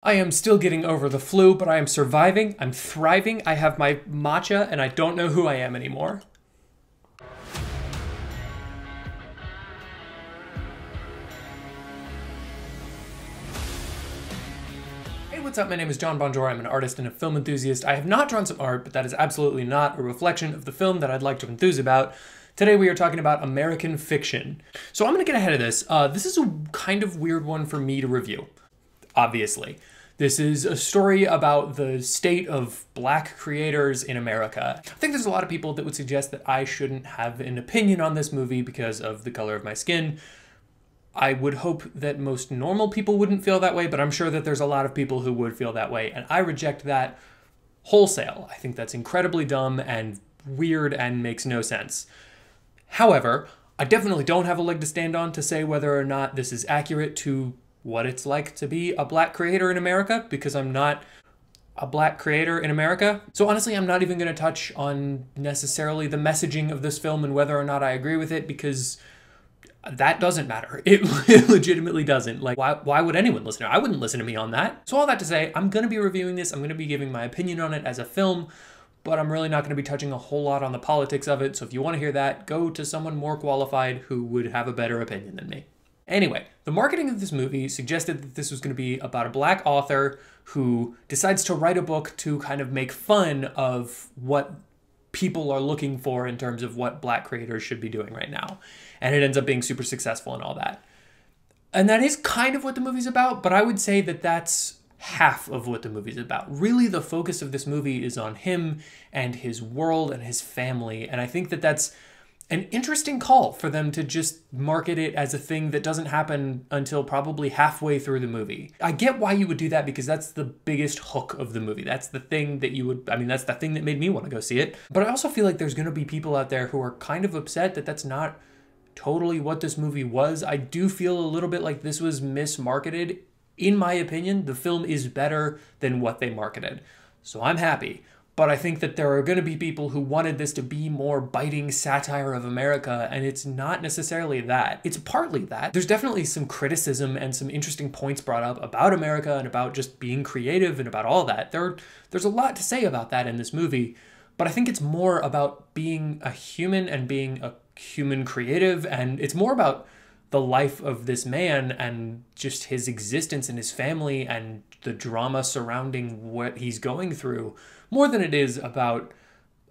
I am still getting over the flu, but I am surviving, I'm thriving, I have my matcha, and I don't know who I am anymore. Hey, what's up? My name is John Bonjour. I'm an artist and a film enthusiast. I have not drawn some art, but that is absolutely not a reflection of the film that I'd like to enthuse about. Today we are talking about American Fiction. So I'm gonna get ahead of this. This is a kind of weird one for me to review, obviously. This is a story about the state of Black creators in America. I think there's a lot of people that would suggest that I shouldn't have an opinion on this movie because of the color of my skin. I would hope that most normal people wouldn't feel that way, but I'm sure that there's a lot of people who would feel that way, and I reject that wholesale. I think that's incredibly dumb and weird and makes no sense. However, I definitely don't have a leg to stand on to say whether or not this is accurate to what it's like to be a Black creator in America, because I'm not a Black creator in America. So honestly, I'm not even going to touch on necessarily the messaging of this film and whether or not I agree with it, because that doesn't matter. It legitimately doesn't. Like, why would anyone listen to it? I wouldn't listen to me on that. So all that to say, I'm going to be reviewing this. I'm going to be giving my opinion on it as a film, but I'm really not going to be touching a whole lot on the politics of it. So if you want to hear that, go to someone more qualified who would have a better opinion than me. Anyway, the marketing of this movie suggested that this was going to be about a Black author who decides to write a book to kind of make fun of what people are looking for in terms of what Black creators should be doing right now. And it ends up being super successful and all that. And that is kind of what the movie's about, but I would say that that's half of what the movie's about. Really, the focus of this movie is on him and his world and his family, and I think that that's an interesting call for them to just market it as a thing that doesn't happen until probably halfway through the movie. I get why you would do that, because that's the biggest hook of the movie. That's the thing that you would, that's the thing that made me want to go see it. But I also feel like there's going to be people out there who are kind of upset that that's not totally what this movie was. I do feel a little bit like this was mismarketed. In my opinion, the film is better than what they marketed. So I'm happy. But I think that there are going to be people who wanted this to be more biting satire of America, and it's not necessarily that. It's partly that. There's definitely some criticism and some interesting points brought up about America and about just being creative and about all that. There's a lot to say about that in this movie, but I think it's more about being a human and being a human creative, and it's more about the life of this man and just his existence and his family and the drama surrounding what he's going through, more than it is about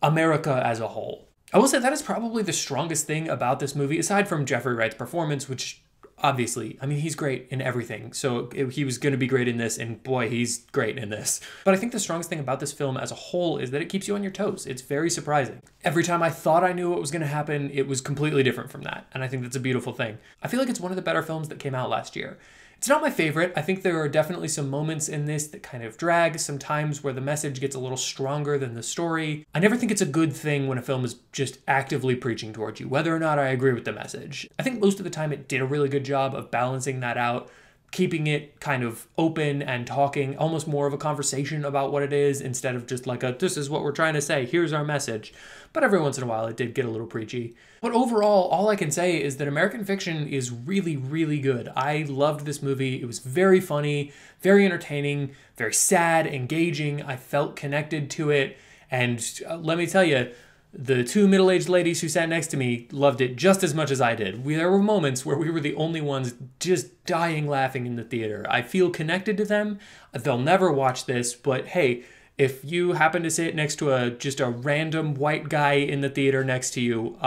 America as a whole. I will say that is probably the strongest thing about this movie, aside from Jeffrey Wright's performance, which obviously, he's great in everything. So he was going to be great in this, and boy, he's great in this. But I think the strongest thing about this film as a whole is that it keeps you on your toes. It's very surprising. Every time I thought I knew what was going to happen, it was completely different from that. And I think that's a beautiful thing. I feel like it's one of the better films that came out last year. It's not my favorite. I think there are definitely some moments in this that kind of drag, some times where the message gets a little stronger than the story. I never think it's a good thing when a film is just actively preaching towards you, whether or not I agree with the message. I think most of the time it did a really good job of balancing that out, keeping it kind of open and talking, almost more of a conversation about what it is instead of just like this is what we're trying to say, here's our message. But every once in a while it did get a little preachy. But overall, all I can say is that American Fiction is really, really good. I loved this movie. It was very funny, very entertaining, very sad, engaging. I felt connected to it. And let me tell you, the two middle-aged ladies who sat next to me loved it just as much as I did. There were moments where we were the only ones just dying laughing in the theater. I feel connected to them. They'll never watch this, but hey, if you happen to sit next to just a random white guy in the theater next to you,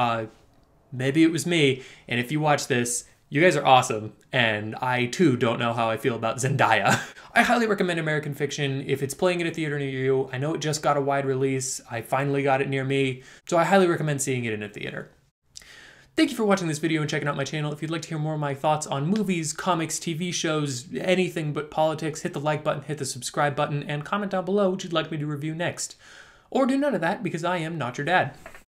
maybe it was me, and if you watch this, you guys are awesome, and I too don't know how I feel about Zendaya. I highly recommend American Fiction if it's playing at a theater near you. I know it just got a wide release. I finally got it near me, so I highly recommend seeing it in a theater. Thank you for watching this video and checking out my channel. If you'd like to hear more of my thoughts on movies, comics, TV shows, anything but politics, hit the like button, hit the subscribe button, and comment down below what you'd like me to review next. Or do none of that, because I am not your dad.